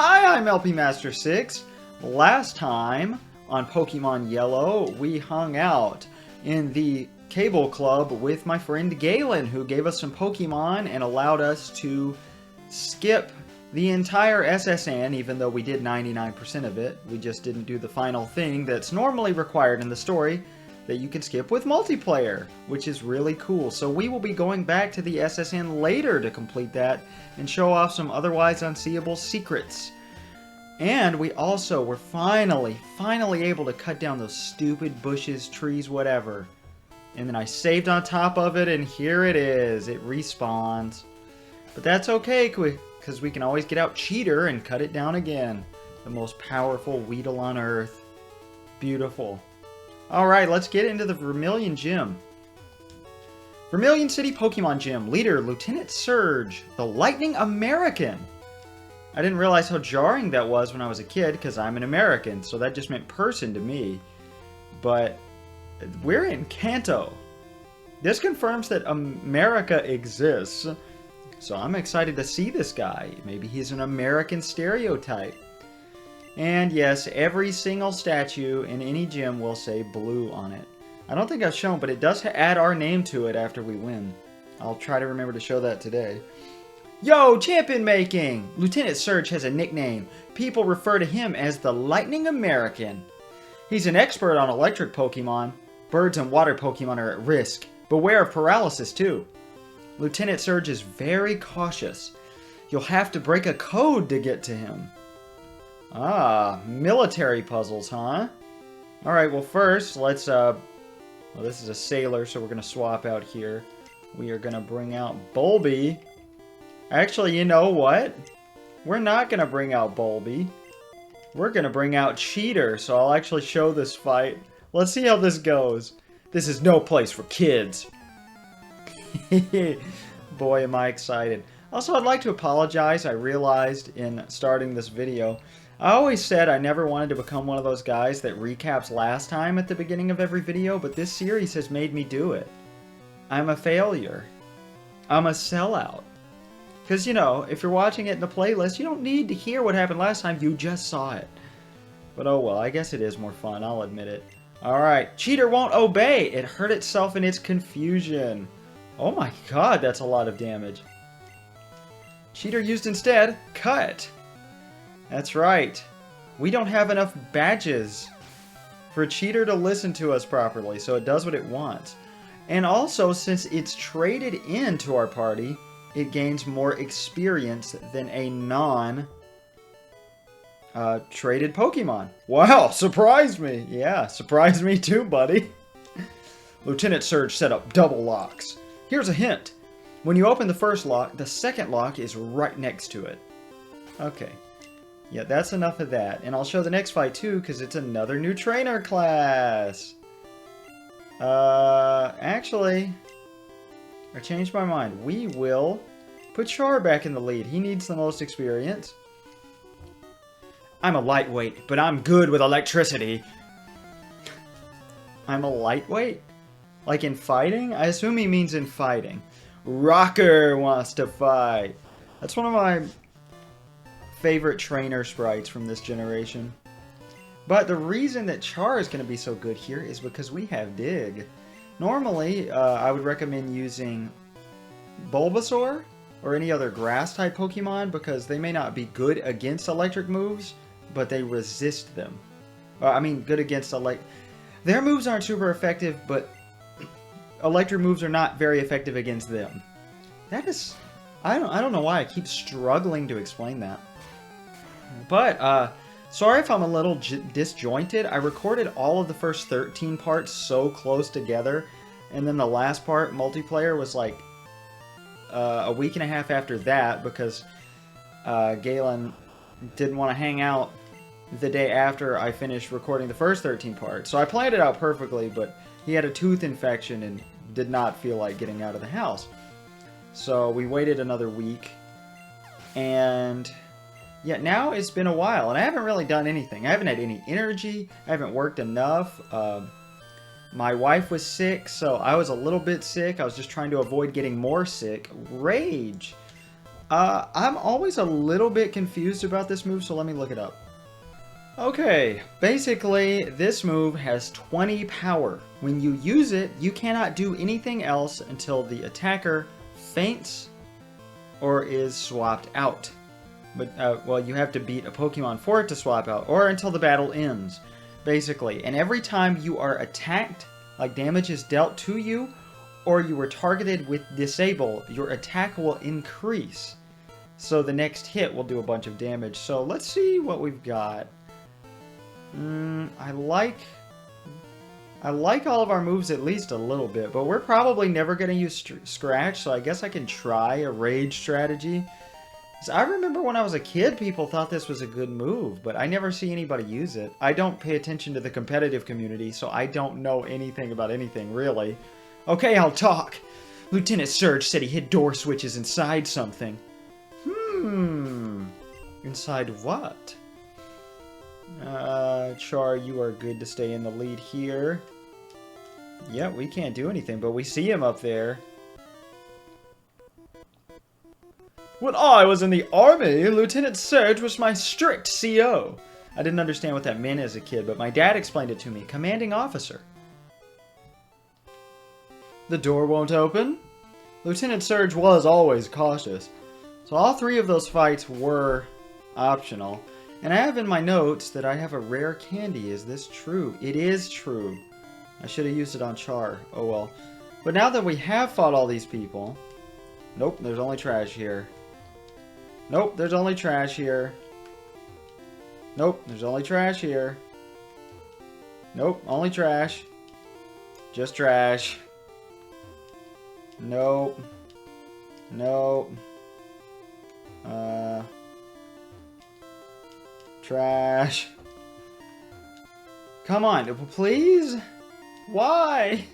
Hi, I'm LP Master 6. Last time on Pokemon Yellow, we hung out in the Cable Club with my friend Galen, who gave us some Pokemon and allowed us to skip the entire SSN, even though we did 99% of it. We just didn't do the final thing that's normally required in the story that you can skip with multiplayer, which is really cool. So we will be going back to the SSN later to complete that and show off some otherwise unseeable secrets. And we also were finally able to cut down those stupid bushes, trees, whatever. And then I saved on top of it, and here it is. It respawns. But that's okay, because we can always get out Cheater and cut it down again. The most powerful Weedle on Earth. Beautiful. Alright, let's get into the Vermilion Gym. Vermilion City Pokemon Gym. Leader, Lieutenant Surge, the Lightning American. I didn't realize how jarring that was when I was a kid, because I'm an American, so that just meant person to me. But we're in Kanto. This confirms that America exists. So I'm excited to see this guy. Maybe he's an American stereotype. And yes, every single statue in any gym will say blue on it. I don't think I've shown, but it does add our name to it after we win. I'll try to remember to show that today. Yo, champion making! Lieutenant Surge has a nickname. People refer to him as the Lightning American. He's an expert on electric Pokemon. Birds and water Pokemon are at risk. Beware of paralysis too. Lieutenant Surge is very cautious. You'll have to break a code to get to him. Ah, military puzzles, huh? Alright, well first, let's, well, this is a sailor, so we're going to swap out here. We are going to bring out Bulby. Actually, you know what? We're not going to bring out Bulby. We're going to bring out Cheater, so I'll actually show this fight. Let's see how this goes. This is no place for kids. Boy, am I excited. Also, I'd like to apologize. I realized in starting this video, I always said I never wanted to become one of those guys that recaps last time at the beginning of every video, but this series has made me do it. I'm a failure. I'm a sellout. Because, you know, if you're watching it in the playlist, you don't need to hear what happened last time, you just saw it. But oh well, I guess it is more fun, I'll admit it. Alright, Cheater won't obey! It hurt itself in its confusion. Oh my god, that's a lot of damage. Cheater used instead, Cut. That's right. We don't have enough badges for Cheater to listen to us properly, so it does what it wants. And also, since it's traded into our party, it gains more experience than a non-traded Pokemon. Wow, surprised me. Yeah, surprised me too, buddy. Lieutenant Surge set up double locks. Here's a hint. When you open the first lock, the second lock is right next to it. Okay. Yeah, that's enough of that. And I'll show the next fight too, because it's another new trainer class. Actually, I changed my mind. We will put Char back in the lead. He needs the most experience. I'm a lightweight, but I'm good with electricity. I'm a lightweight? Like in fighting? I assume he means in fighting. Rocker wants to fight. That's one of my favorite trainer sprites from this generation. But the reason that Char is going to be so good here is because we have Dig. Normally, I would recommend using Bulbasaur or any other grass-type Pokemon because they may not be good against electric moves, but they resist them. I mean, good against their moves aren't super effective, but electric moves are not very effective against them. That is... I don't know why I keep struggling to explain that. But, sorry if I'm a little disjointed. I recorded all of the first 13 parts so close together, and then the last part, multiplayer, was like a week and a half after that because Galen didn't want to hang out the day after I finished recording the first 13 parts. So I planned it out perfectly, but he had a tooth infection and did not feel like getting out of the house. So we waited another week, and yeah, now it's been a while, and I haven't really done anything. I haven't had any energy. I haven't worked enough. My wife was sick, so I was a little bit sick. I was just trying to avoid getting more sick. Rage! I'm always a little bit confused about this move, so let me look it up. Okay, basically, this move has 20 power. When you use it, you cannot do anything else until the attacker faints or is swapped out. But, well, you have to beat a Pokemon for it to swap out, or until the battle ends, basically. And every time you are attacked, like damage is dealt to you, or you were targeted with Disable, your attack will increase. So the next hit will do a bunch of damage. So let's see what we've got. I like all of our moves at least a little bit, but we're probably never going to use Scratch, so I guess I can try a Rage strategy. So I remember when I was a kid, people thought this was a good move, but I never see anybody use it. I don't pay attention to the competitive community, so I don't know anything about anything, really. Okay, I'll talk. Lieutenant Surge said he hid door switches inside something. Inside what? Char, you are good to stay in the lead here. Yeah, we can't do anything, but we see him up there. When I was in the army, Lieutenant Surge was my strict CO. I didn't understand what that meant as a kid, but my dad explained it to me. Commanding officer. The door won't open? Lieutenant Surge was always cautious. So all three of those fights were optional. And I have in my notes that I have a rare candy. Is this true? It is true. I should have used it on Char. Oh well. But now that we have fought all these people... Nope, there's only trash here. Nope, there's only trash here. Nope, there's only trash here. Nope, only trash. Just trash. Nope. Nope. Trash. Come on, please? Why?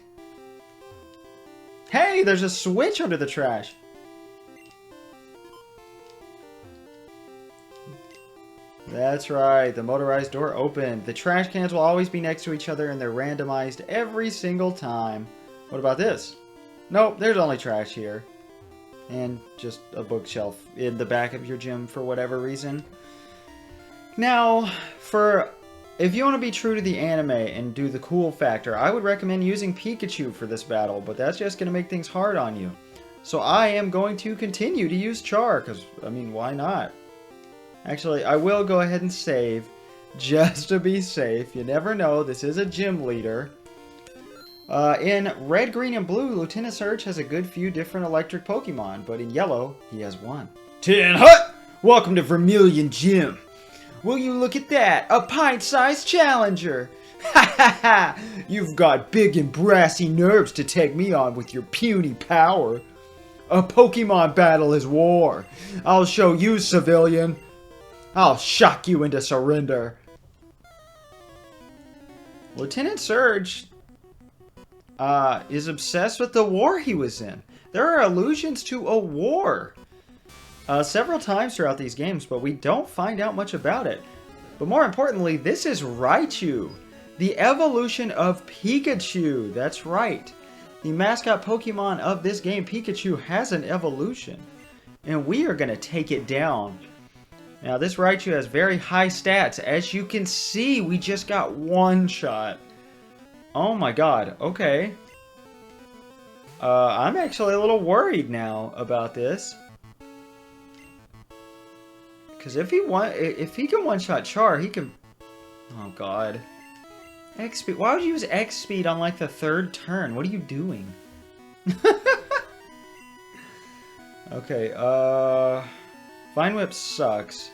Hey, there's a switch under the trash. That's right, the motorized door opened. The trash cans will always be next to each other and they're randomized every single time. What about this? Nope, there's only trash here. And just a bookshelf in the back of your gym for whatever reason. Now, if you want to be true to the anime and do the cool factor, I would recommend using Pikachu for this battle, but that's just going to make things hard on you. So I am going to continue to use Char, because, I mean, why not? Actually, I will go ahead and save, just to be safe. You never know, this is a gym leader. In Red, Green, and Blue, Lieutenant Surge has a good few different electric Pokemon, but in Yellow, he has one. Tin Hut! Welcome to Vermilion Gym! Will you look at that? A pint-sized challenger! Ha ha ha! You've got big and brassy nerves to take me on with your puny power. A Pokemon battle is war. I'll show you, civilian. I'll shock you into surrender. Lieutenant Surge is obsessed with the war he was in. There are allusions to a war several times throughout these games, but we don't find out much about it. But more importantly, this is Raichu, the evolution of Pikachu. That's right. The mascot Pokemon of this game, Pikachu, has an evolution. And we are going to take it down. Now, this Raichu has very high stats. As you can see, we just got one shot. Oh my god, okay. I'm actually a little worried now about this. Because if he can one-shot Char, he can... Oh god. X-Speed. Why would you use X-Speed on like the third turn? What are you doing? Okay, Vine Whip sucks.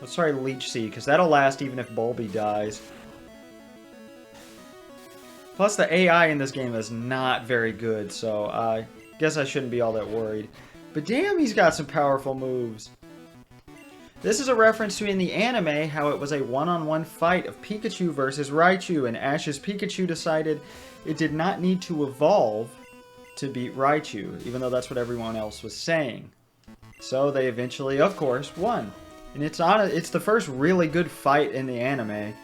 Let's try Leech Seed, because that'll last even if Bulby dies. Plus, the AI in this game is not very good, so I guess I shouldn't be all that worried. But damn, he's got some powerful moves. This is a reference to in the anime how it was a one-on-one fight of Pikachu versus Raichu, and Ash's Pikachu decided it did not need to evolve to beat Raichu, even though that's what everyone else was saying. So they eventually, of course, won. And it's the first really good fight in the anime.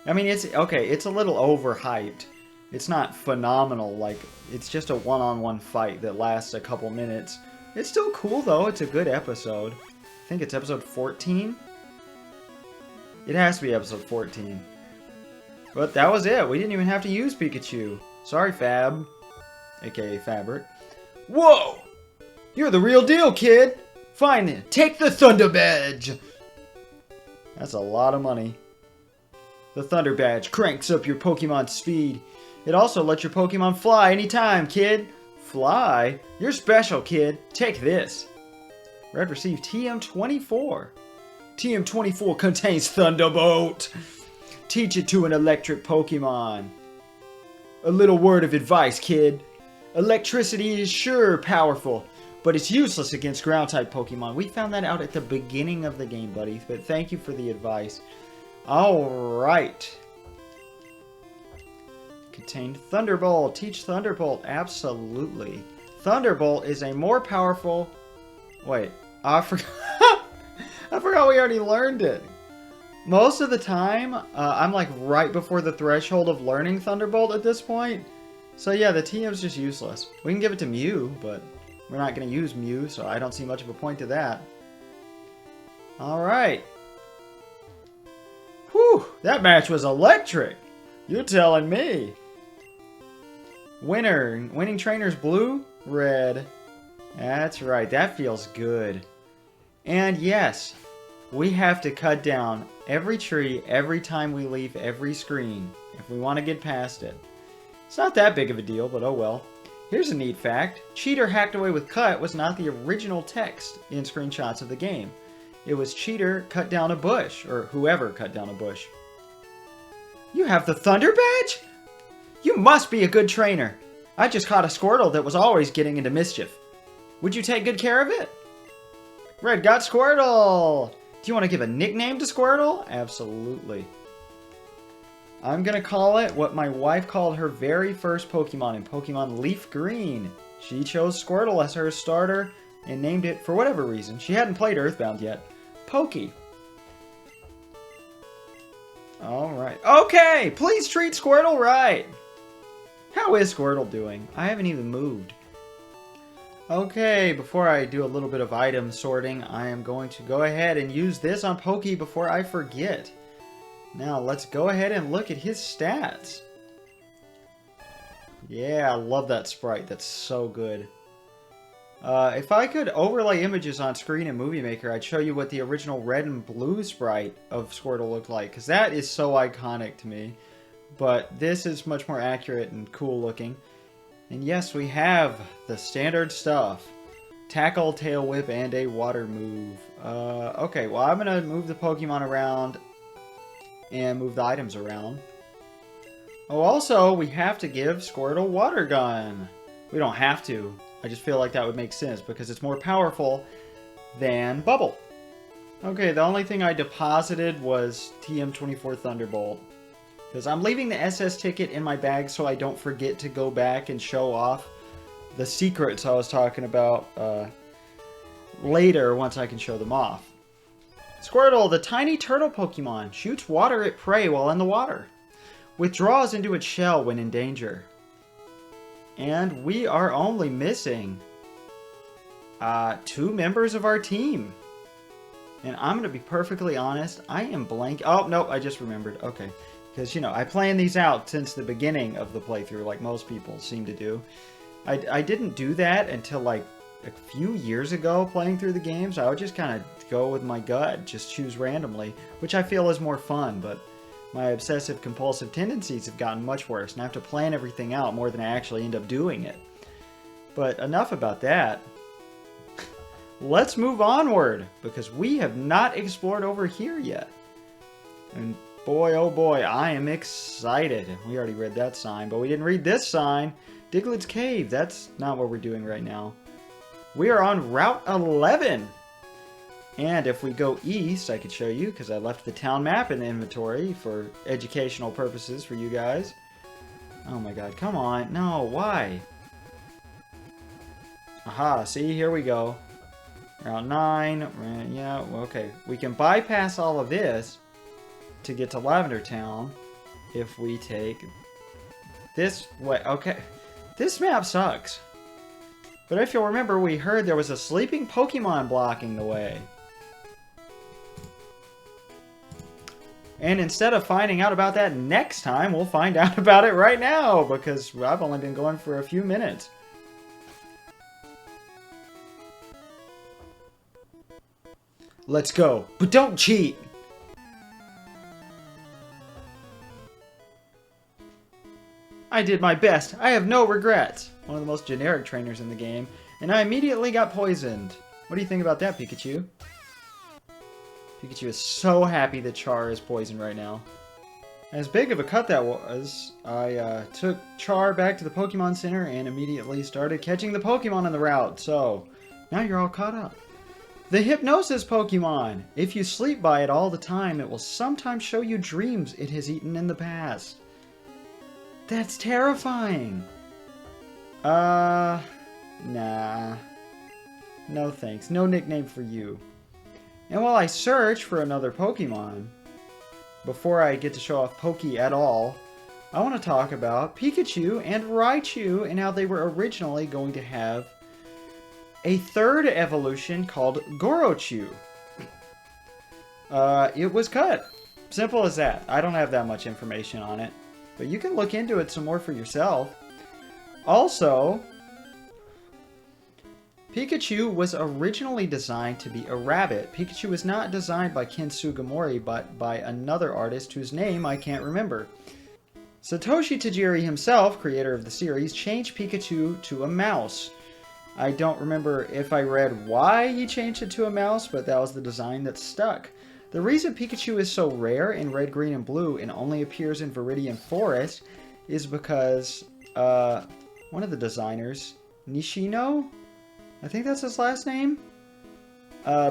I mean, it's a little overhyped. It's not phenomenal, like, it's just a one-on-one fight that lasts a couple minutes. It's still cool, though. It's a good episode. I think it's episode 14. It has to be episode 14. But that was it. We didn't even have to use Pikachu. Sorry, Fab. AKA Fabric. Whoa! You're the real deal, kid! Fine then. Take the Thunder Badge! That's a lot of money. The Thunder Badge cranks up your Pokemon's speed. It also lets your Pokemon fly anytime, kid. Fly? You're special, kid. Take this. Red received TM24. TM24 contains Thunderbolt. Teach it to an electric Pokemon. A little word of advice, kid. Electricity is sure powerful, but it's useless against ground-type Pokemon. We found that out at the beginning of the game, buddy, but thank you for the advice. Alright. Contained Thunderbolt. Teach Thunderbolt. Absolutely. Thunderbolt is a more powerful... Wait. I forgot. I forgot we already learned it. Most of the time, I'm like right before the threshold of learning Thunderbolt at this point. So yeah, the TM's just useless. We can give it to Mew, but we're not going to use Mew, so I don't see much of a point to that. Alright. Whew, that match was electric. You're telling me. Winning trainers blue, red. That's right, that feels good. And yes, we have to cut down every tree every time we leave every screen if we want to get past it. It's not that big of a deal, but oh well. Here's a neat fact. Cheater hacked away with cut was not the original text in screenshots of the game. It was Cheater cut down a bush, or whoever cut down a bush. You have the Thunder Badge? You must be a good trainer. I just caught a Squirtle that was always getting into mischief. Would you take good care of it? Red got Squirtle! Do you want to give a nickname to Squirtle? Absolutely. I'm going to call it what my wife called her very first Pokemon in Pokemon Leaf Green. She chose Squirtle as her starter and named it, for whatever reason, she hadn't played Earthbound yet, Pokey. Alright. Okay! Please treat Squirtle right! How is Squirtle doing? I haven't even moved. Okay, before I do a little bit of item sorting, I am going to go ahead and use this on Pokey before I forget. Now, let's go ahead and look at his stats. Yeah, I love that sprite. That's so good. If I could overlay images on screen in Movie Maker, I'd show you what the original red and blue sprite of Squirtle looked like, because that is so iconic to me. But this is much more accurate and cool looking. And yes, we have the standard stuff. Tackle, Tail Whip, and a Water move. Okay, well I'm going to move the Pokemon around and move the items around. Oh, also, we have to give Squirtle Water Gun. We don't have to. I just feel like that would make sense because it's more powerful than Bubble. Okay, the only thing I deposited was TM24 Thunderbolt. Because I'm leaving the SS ticket in my bag so I don't forget to go back and show off the secrets I was talking about later once I can show them off. Squirtle, the tiny turtle Pokemon, shoots water at prey while in the water. Withdraws into its shell when in danger. And we are only missing 2 members of our team. And I'm going to be perfectly honest, I am blank. Oh, nope, I just remembered. Okay. Because, you know, I planned these out since the beginning of the playthrough, like most people seem to do. I didn't do that until, like, a few years ago playing through the games. I would just kind of go with my gut, just choose randomly, which I feel is more fun, but my obsessive-compulsive tendencies have gotten much worse, and I have to plan everything out more than I actually end up doing it. But enough about that. Let's move onward, because we have not explored over here yet. And boy, oh boy, I am excited. We already read that sign, but we didn't read this sign. Diglett's Cave, that's not what we're doing right now. We are on Route 11. And if we go east, I could show you, because I left the town map in the inventory for educational purposes for you guys. Oh my god, come on. No, why? Aha, see, here we go. Route 9, yeah, okay. We can bypass all of this to get to Lavender Town if we take this way. Okay, this map sucks. But if you'll remember, we heard there was a sleeping Pokemon blocking the way. And instead of finding out about that next time, we'll find out about it right now, because I've only been going for a few minutes. Let's go, but don't cheat! I did my best. I have no regrets. One of the most generic trainers in the game, and I immediately got poisoned. What do you think about that, Pikachu? Pikachu is so happy that Char is poisoned right now. As big of a cut that was, I took Char back to the Pokemon Center and immediately started catching the Pokemon on the route. So, now you're all caught up. The Hypnosis Pokemon. If you sleep by it all the time, it will sometimes show you dreams it has eaten in the past. That's terrifying. Nah. No thanks. No nickname for you. And while I search for another Pokemon, before I get to show off Poke at all, I want to talk about Pikachu and Raichu and how they were originally going to have a third evolution called Gorochu. It was cut. Simple as that. I don't have that much information on it, but you can look into it some more for yourself. Also, Pikachu was originally designed to be a rabbit. Pikachu was not designed by Ken Sugimori, but by another artist whose name I can't remember. Satoshi Tajiri himself, creator of the series, changed Pikachu to a mouse. I don't remember if I read why he changed it to a mouse, but that was the design that stuck. The reason Pikachu is so rare in Red, Green, and Blue and only appears in Viridian Forest is because one of the designers, Nishino? I think that's his last name?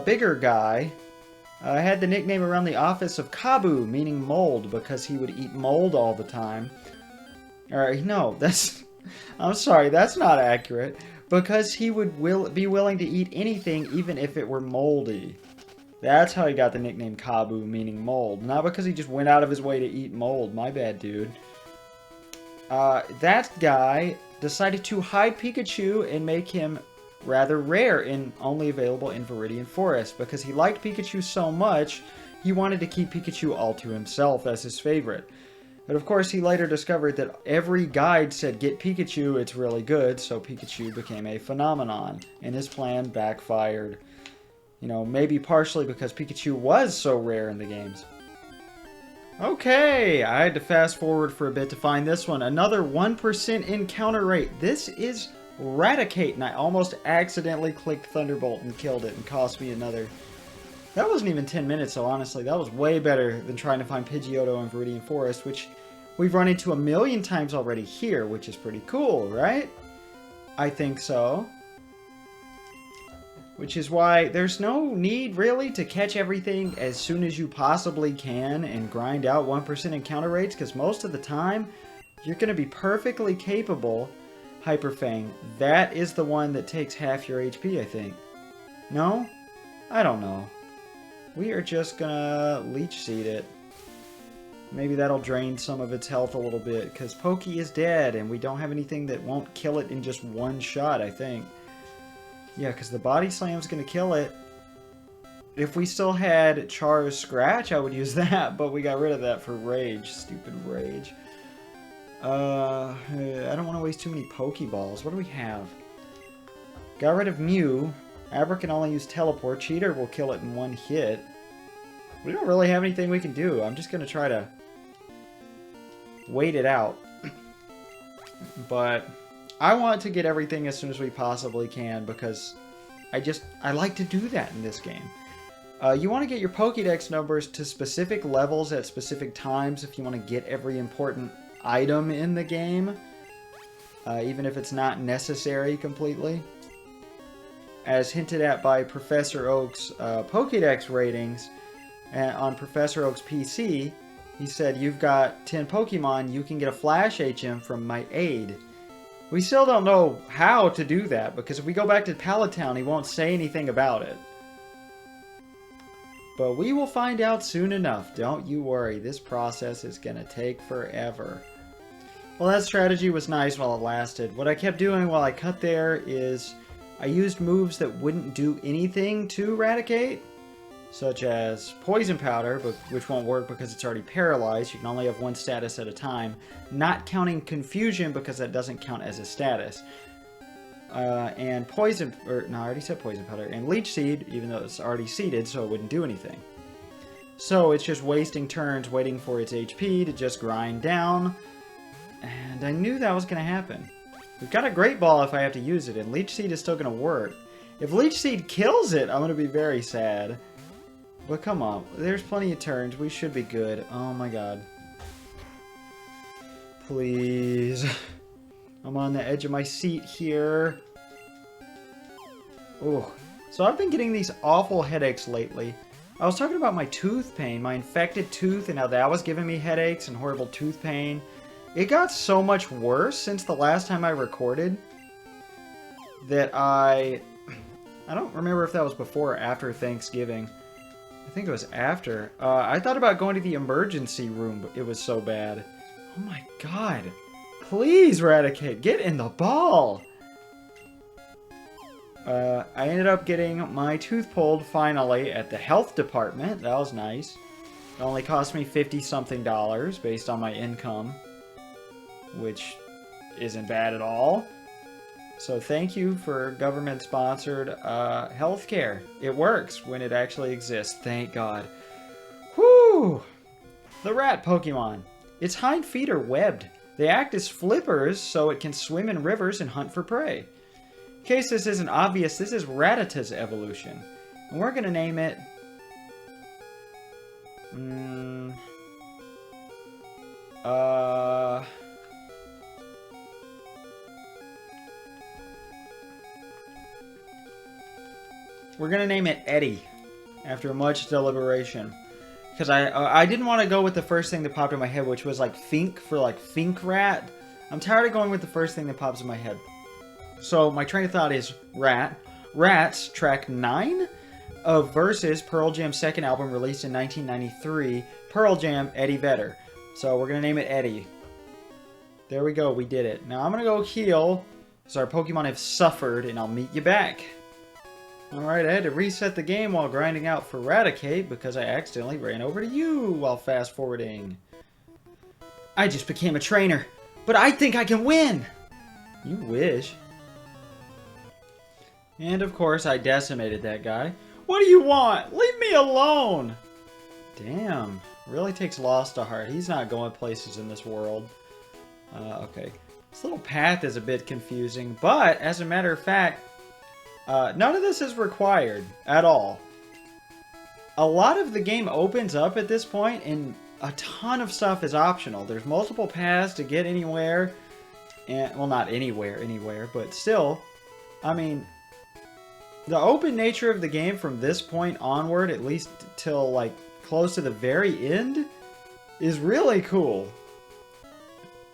Bigger guy. Had the nickname around the office of Kabu, meaning mold, because he would eat mold all the time. Alright, no, that's... I'm sorry, that's not accurate. Because he would be willing to eat anything, even if it were moldy. That's how he got the nickname Kabu, meaning mold. Not because he just went out of his way to eat mold. My bad, dude. That guy decided to hide Pikachu and make him rather rare and only available in Viridian Forest. Because he liked Pikachu so much, he wanted to keep Pikachu all to himself as his favorite. But of course, he later discovered that every guide said, get Pikachu, it's really good, so Pikachu became a phenomenon, and his plan backfired. You know, maybe partially because Pikachu was so rare in the games. Okay, I had to fast forward for a bit to find this one. Another 1% encounter rate. This is Raticate, and I almost accidentally clicked Thunderbolt and killed it, and cost me another... That wasn't even 10 minutes, so honestly, that was way better than trying to find Pidgeotto in Viridian Forest, which we've run into 1,000,000 times already here, which is pretty cool, right? I think so. Which is why there's no need, really, to catch everything as soon as you possibly can and grind out 1% encounter rates, because most of the time, you're going to be perfectly capable. Hyperfang, that is the one that takes half your HP, I think. No? I don't know. We are just gonna Leech Seed it. Maybe that'll drain some of its health a little bit, because Pokey is dead, and we don't have anything that won't kill it in just one shot, I think. Yeah, because the Body Slam's gonna kill it. If we still had Char's Scratch, I would use that, but we got rid of that for Rage. Stupid Rage. I don't want to waste too many Pokeballs. What do we have? Got rid of Mew. Abra can only use Teleport. Cheater will kill it in one hit. We don't really have anything we can do. I'm just going to try to wait it out. But I want to get everything as soon as we possibly can because I like to do that in this game. You want to get your Pokédex numbers to specific levels at specific times if you want to get every important item in the game. Even if it's not necessary completely. As hinted at by Professor Oak's Pokédex ratings, on Professor Oak's PC, he said, you've got 10 Pokemon, you can get a Flash HM from my aid. We still don't know how to do that, because if we go back to Pallet Town, he won't say anything about it. But we will find out soon enough, don't you worry, this process is going to take forever. Well, that strategy was nice while it lasted. What I kept doing while I cut there is I used moves that wouldn't do anything to Raticate, such as Poison Powder, but which won't work because it's already paralyzed. You can only have one status at a time. Not counting Confusion because that doesn't count as a status. And Poison, or no, I already said Poison Powder. And Leech Seed, even though it's already seeded, so it wouldn't do anything. So it's just wasting turns waiting for its HP to just grind down. And I knew that was going to happen. We've got a Great Ball if I have to use it, and Leech Seed is still going to work. If Leech Seed kills it, I'm going to be very sad. But come on, there's plenty of turns. We should be good. Oh my god. Please. I'm on the edge of my seat here. Oh, so I've been getting these awful headaches lately. I was talking about my tooth pain, my infected tooth, and how that was giving me headaches and horrible tooth pain. It got so much worse since the last time I recorded that I don't remember if that was before or after Thanksgiving. I think it was after. I thought about going to the emergency room, but it was so bad. Oh my god. Please, Raticate, get in the ball! I ended up getting my tooth pulled finally at the health department. That was nice. It only cost me $50-something based on my income, which isn't bad at all. So thank you for government-sponsored healthcare. It works when it actually exists. Thank God. Whew! The rat Pokemon. Its hind feet are webbed. They act as flippers so it can swim in rivers and hunt for prey. In case this isn't obvious, this is Rattata's evolution. And we're going to name it... We're going to name it Eddie, after much deliberation. Because I didn't want to go with the first thing that popped in my head, which was like Fink, for like Fink Rat. I'm tired of going with the first thing that pops in my head. So my train of thought is Rat. Rats, track 9 of Versus, Pearl Jam's second album released in 1993. Pearl Jam, Eddie Vedder. So we're going to name it Eddie. There we go, we did it. Now I'm going to go heal, so our Pokemon have suffered, and I'll meet you back. Alright, I had to reset the game while grinding out for Raticate because I accidentally ran over to you while fast forwarding. I just became a trainer, but I think I can win! You wish. And of course I decimated that guy. What do you want? Leave me alone! Damn, really takes loss to heart. He's not going places in this world. Okay. This little path is a bit confusing, but as a matter of fact, none of this is required at all. A lot of the game opens up at this point, and a ton of stuff is optional. There's multiple paths to get anywhere, and well, not anywhere, but still, I mean, the open nature of the game from this point onward, at least till like close to the very end, is really cool.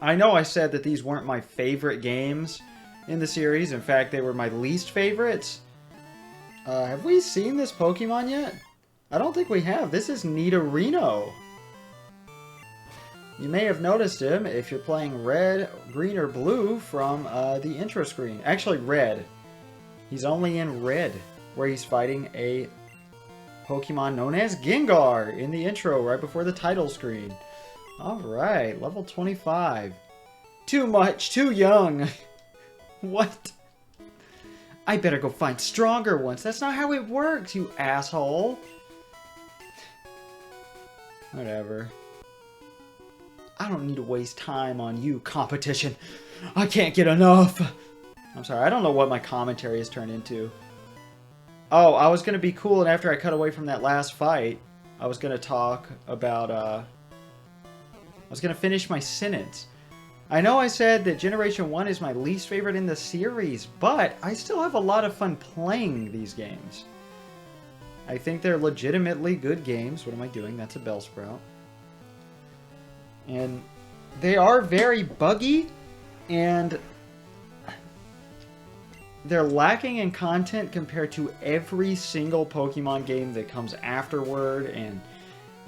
I know I said that these weren't my favorite games in the series. In fact, they were my least favorites. Have we seen this Pokemon yet? I don't think we have. This is Nidorino. You may have noticed him if you're playing red, green, or blue from the intro screen. Actually, red. He's only in red, where he's fighting a Pokemon known as Gengar in the intro right before the title screen. Alright, level 25. Too much, too young. What? I better go find stronger ones. That's not how it works, you asshole. Whatever. I don't need to waste time on you, competition. I can't get enough. I'm sorry, I don't know what my commentary has turned into. Oh, I was going to be cool, and after I cut away from that last fight, I was going to talk about, I was going to finish my sentence. I know I said that Generation 1 is my least favorite in the series, but I still have a lot of fun playing these games. I think they're legitimately good games. What am I doing? That's a Bellsprout. And they are very buggy, and they're lacking in content compared to every single Pokemon game that comes afterward, and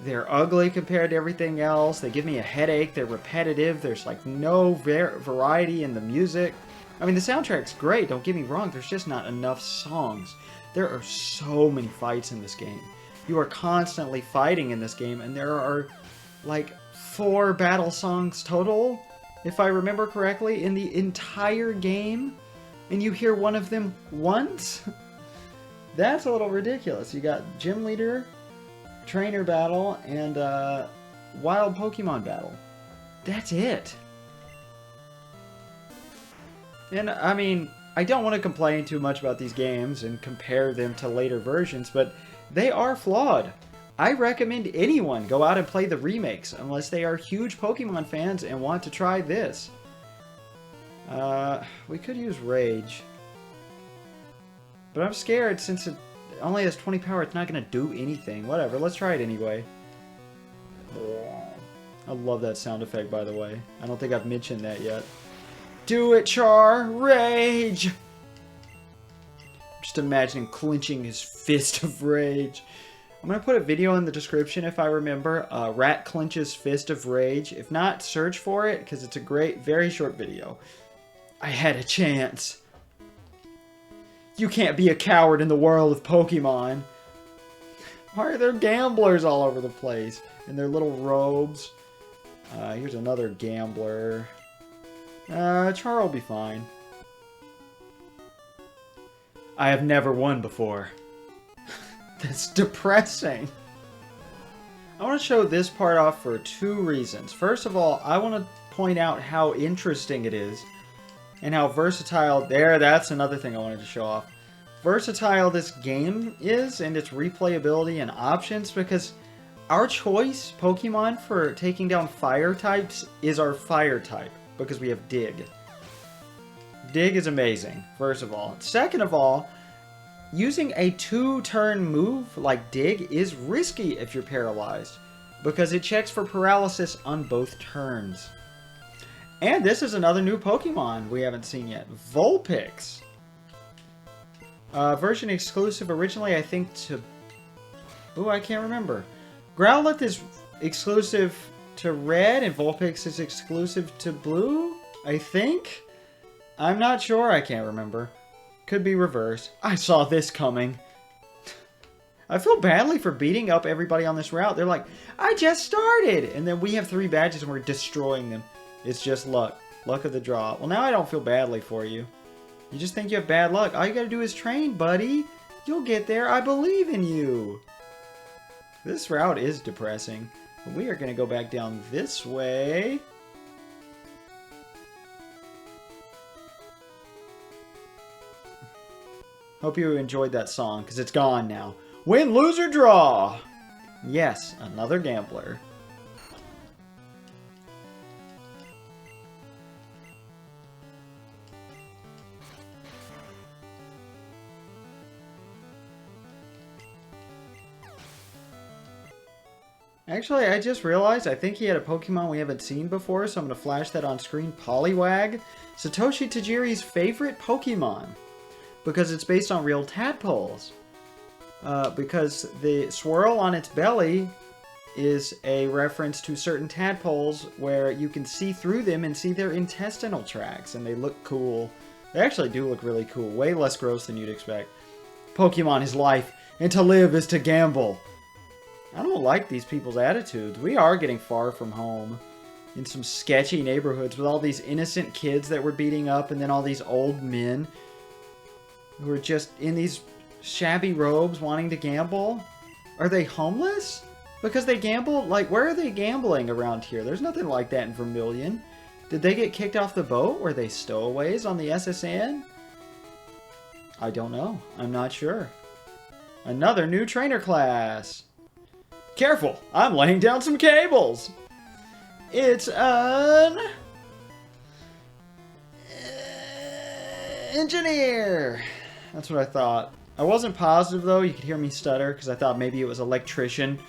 they're ugly compared to everything else. They give me a headache. They're repetitive. There's like no variety in the music. I mean, the soundtrack's great, don't get me wrong, there's just not enough songs. There are so many fights in this game. You are constantly fighting in this game, and there are, like, 4 battle songs total, if I remember correctly, in the entire game. And you hear one of them once? That's a little ridiculous. You got Gym Leader, Trainer Battle, and Wild Pokemon Battle. That's it. And, I mean, I don't want to complain too much about these games and compare them to later versions, but they are flawed. I recommend anyone go out and play the remakes, unless they are huge Pokemon fans and want to try this. We could use Rage. But I'm scared since it only has 20 power, it's not going to do anything. Whatever, let's try it anyway. I love that sound effect, by the way. I don't think I've mentioned that yet. Do it, Char! Rage! Just imagining clenching his fist of rage. I'm going to put a video in the description if I remember. Rat clenches fist of rage. If not, search for it because it's a great, very short video. I had a chance. You can't be a coward in the world of Pokemon. Why are there gamblers all over the place in their little robes? Here's another gambler. Char will be fine. I have never won before. That's depressing. I want to show this part off for 2 reasons. First of all, I want to point out how interesting it is and how versatile. That's another thing I wanted to show off. Versatile this game is and its replayability and options, because our choice Pokemon for taking down fire types is our fire type because we have Dig. Dig is amazing, first of all. Second of all, using a 2-turn move like Dig is risky if you're paralyzed, because it checks for paralysis on both turns. And this is another new Pokemon we haven't seen yet. Vulpix. Version exclusive originally, I think, to... Ooh, I can't remember. Growlithe is exclusive to Red, and Vulpix is exclusive to Blue, I think? I'm not sure, I can't remember. Could be reversed. I saw this coming. I feel badly for beating up everybody on this route. They're like, I just started! And then we have 3 badges and we're destroying them. It's just luck. Luck of the draw. Well, now I don't feel badly for you. You just think you have bad luck. All you gotta do is train, buddy. You'll get there. I believe in you. This route is depressing. But we are gonna go back down this way. Hope you enjoyed that song, because it's gone now. Win, lose, or draw! Yes, another gambler. Actually, I just realized I think he had a Pokemon we haven't seen before, so I'm going to flash that on screen. Poliwag. Satoshi Tajiri's favorite Pokemon. Because it's based on real tadpoles. Because the swirl on its belly is a reference to certain tadpoles where you can see through them and see their intestinal tracts, and they look cool. They actually do look really cool. Way less gross than you'd expect. Pokemon is life, and to live is to gamble. I don't like these people's attitudes. We are getting far from home. In some sketchy neighborhoods with all these innocent kids that we're beating up, and then all these old men who are just in these shabby robes wanting to gamble. Are they homeless? Because they gamble? Like, where are they gambling around here? There's nothing like that in Vermilion. Did they get kicked off the boat? Were they stowaways on the SSN? I don't know. I'm not sure. Another new trainer class. Careful! I'm laying down some cables! It's an... engineer! That's what I thought. I wasn't positive, though. You could hear me stutter, because I thought maybe it was electrician.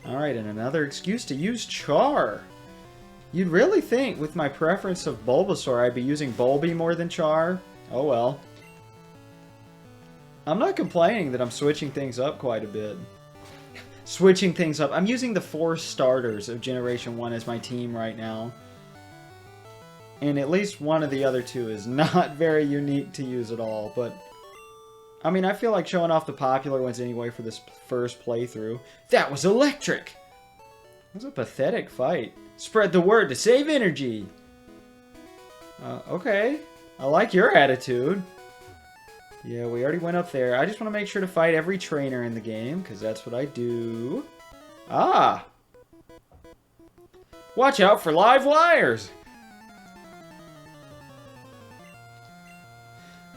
Alright, and another excuse to use Char. You'd really think, with my preference of Bulbasaur, I'd be using Bulby more than Char. Oh well. I'm not complaining that I'm switching things up quite a bit. Switching things up. I'm using the 4 starters of Generation 1 as my team right now. And at least one of the other two is not very unique to use at all, but... I mean, I feel like showing off the popular ones anyway for this first playthrough. That was electric! It was a pathetic fight. Spread the word to save energy! Okay. I like your attitude. Yeah, we already went up there. I just want to make sure to fight every trainer in the game, because that's what I do. Ah! Watch out for live wires!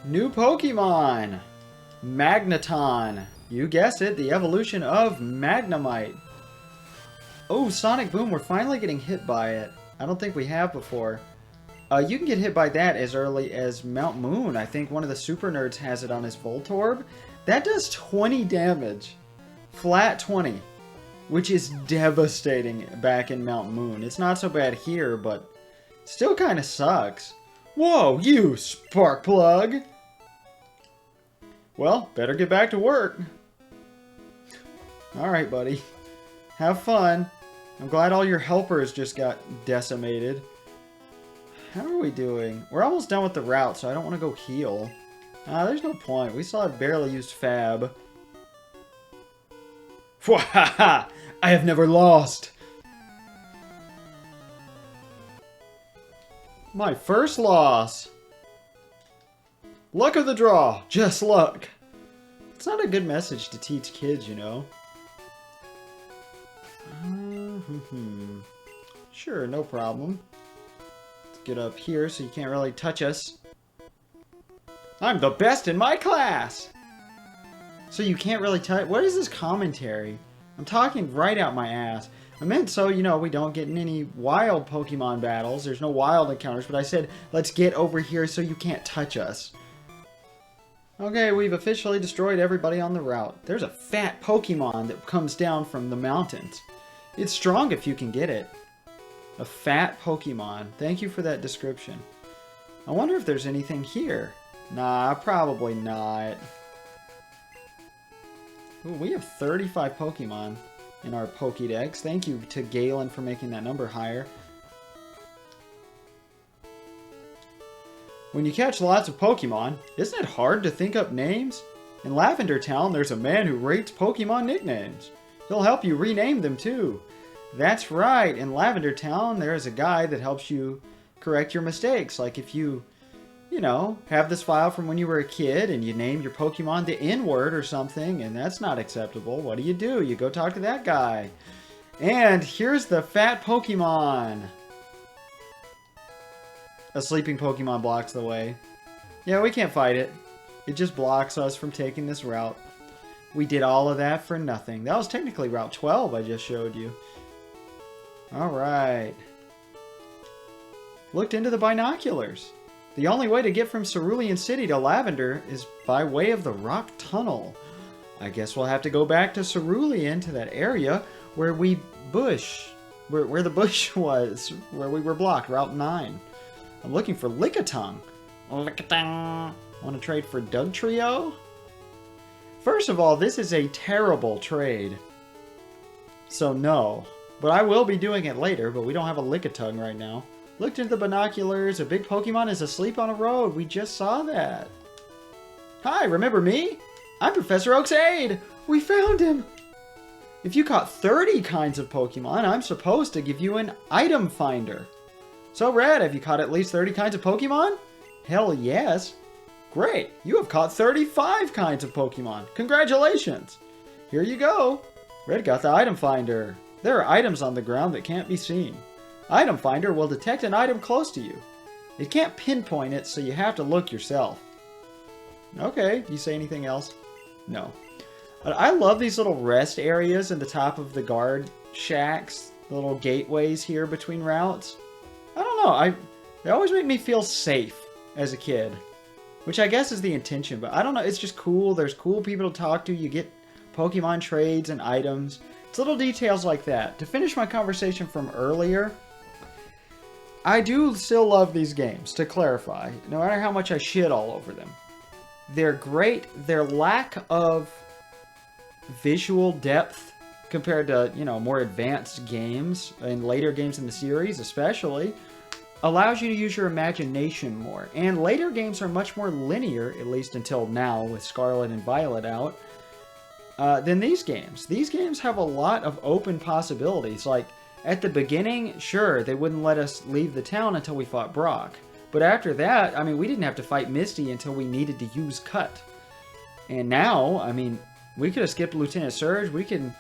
New Pokemon! Magneton. You guessed it, the evolution of Magnemite. Oh, Sonic Boom, we're finally getting hit by it. I don't think we have before. You can get hit by that as early as Mount Moon. I think one of the super nerds has it on his Voltorb. That does 20 damage. Flat 20. Which is devastating back in Mount Moon. It's not so bad here, but still kind of sucks. Whoa, you Sparkplug! Well, better get back to work. Alright, buddy. Have fun. I'm glad all your helpers just got decimated. How are we doing? We're almost done with the route, so I don't want to go heal. There's no point. We still have barely used Fab. Fwahaha! I have never lost! My first loss! Luck of the draw! Just luck! It's not a good message to teach kids, you know. Sure, no problem. Let's get up here so you can't really touch us. I'm the best in my class! So you can't really touch... What is this commentary? I'm talking right out my ass. I meant so, you know, we don't get in any wild Pokemon battles. There's no wild encounters, but I said, let's get over here so you can't touch us. Okay, we've officially destroyed everybody on the route. There's a fat Pokemon that comes down from the mountains. It's strong if you can get it. A fat Pokemon. Thank you for that description. I wonder if there's anything here. Nah, probably not. Ooh, we have 35 Pokemon in our Pokédex. Thank you to Galen for making that number higher. When you catch lots of Pokemon, isn't it hard to think up names? In Lavender Town, there's a man who rates Pokemon nicknames. He'll help you rename them too. That's right, in Lavender Town, there is a guy that helps you correct your mistakes. Like if you know, have this file from when you were a kid and you named your Pokemon the N-word or something, and that's not acceptable. What do? You go talk to that guy. And here's the fat Pokemon. A sleeping Pokemon blocks the way. Yeah, we can't fight it. It just blocks us from taking this route. We did all of that for nothing. That was technically Route 12 I just showed you. Alright. Looked into the binoculars. The only way to get from Cerulean City to Lavender is by way of the Rock Tunnel. I guess we'll have to go back to Cerulean, to that area where we where the bush was, where we were blocked, Route 9. I'm looking for Lickitung. Lickitung. Want to trade for Dugtrio? First of all, this is a terrible trade. So no. But I will be doing it later, but we don't have a Lickitung right now. Looked into the binoculars. A big Pokemon is asleep on a road. We just saw that. Hi, remember me? I'm Professor Oak's aide. We found him. If you caught 30 kinds of Pokemon, I'm supposed to give you an item finder. So, Red, have you caught at least 30 kinds of Pokemon? Hell yes. Great, you have caught 35 kinds of Pokemon. Congratulations. Here you go. Red got the item finder. There are items on the ground that can't be seen. Item finder will detect an item close to you. It can't pinpoint it, so you have to look yourself. Okay, you say anything else? No. I love these little rest areas in the top of the guard shacks. The little gateways here between routes. I don't know, they always make me feel safe as a kid. Which I guess is the intention, but I don't know, it's just cool. There's cool people to talk to. You get Pokemon trades and items. It's little details like that. To finish my conversation from earlier, I do still love these games, to clarify, no matter how much I shit all over them. They're great. Their lack of visual depth compared to, you know, more advanced games and later games in the series especially, allows you to use your imagination more. And later games are much more linear, at least until now with Scarlet and Violet out, than these games. These games have a lot of open possibilities. Like, at the beginning, sure, they wouldn't let us leave the town until we fought Brock. But after that, I mean, we didn't have to fight Misty until we needed to use Cut. And now, I mean, we could have skipped Lieutenant Surge. We could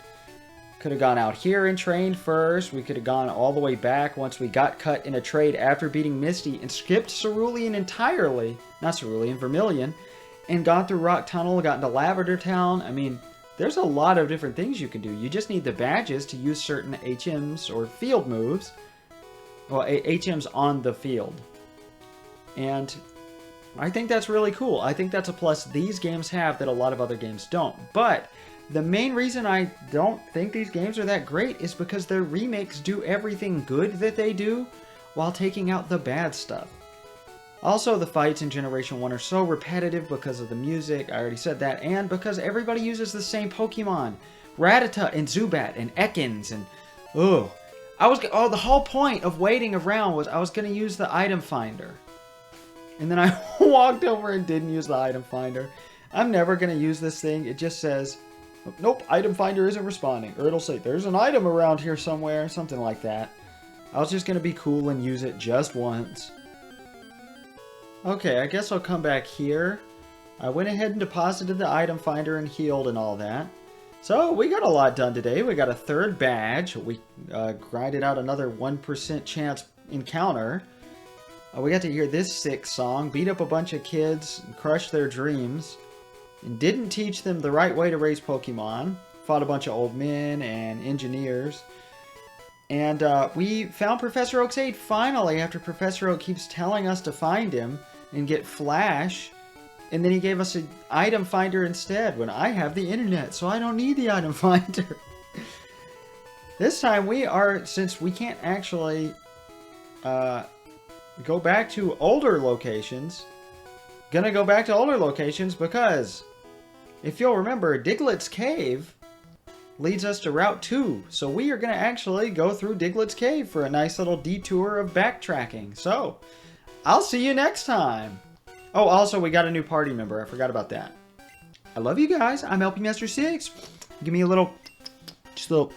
have gone out here and trained first. We could have gone all the way back once we got Cut in a trade after beating Misty and skipped Cerulean entirely. Not Cerulean, Vermilion. And gone through Rock Tunnel, got into Lavender Town. I mean, there's a lot of different things you can do. You just need the badges to use certain HMs or field moves. Well, HMs on the field. And I think that's really cool. I think that's a plus these games have that a lot of other games don't. But the main reason I don't think these games are that great is because their remakes do everything good that they do while taking out the bad stuff. Also, the fights in Generation 1 are so repetitive because of the music, I already said that, and because everybody uses the same Pokemon. Rattata and Zubat and Ekans and... Ugh. the whole point of waiting around was I was going to use the item finder. And then I walked over and didn't use the item finder. I'm never going to use this thing. It just says, nope, item finder isn't responding. Or it'll say, there's an item around here somewhere. Something like that. I was just going to be cool and use it just once. Okay, I guess I'll come back here. I went ahead and deposited the item finder and healed and all that. So we got a lot done today. We got a third badge. We grinded out another 1% chance encounter. We got to hear this sick song, beat up a bunch of kids, and crush their dreams, and didn't teach them the right way to raise Pokemon. Fought a bunch of old men and engineers. And we found Professor Oak's aid finally, after Professor Oak keeps telling us to find him and get Flash. And then he gave us an item finder instead when I have the internet, so I don't need the item finder. This time we are, since we can't actually... go back to older locations. Gonna go back to older locations because if you'll remember, Diglett's Cave leads us to Route 2. So we are gonna actually go through Diglett's Cave for a nice little detour of backtracking. So I'll see you next time. Oh, also we got a new party member. I forgot about that. I love you guys. I'm LP Master 6. Give me a little, just a little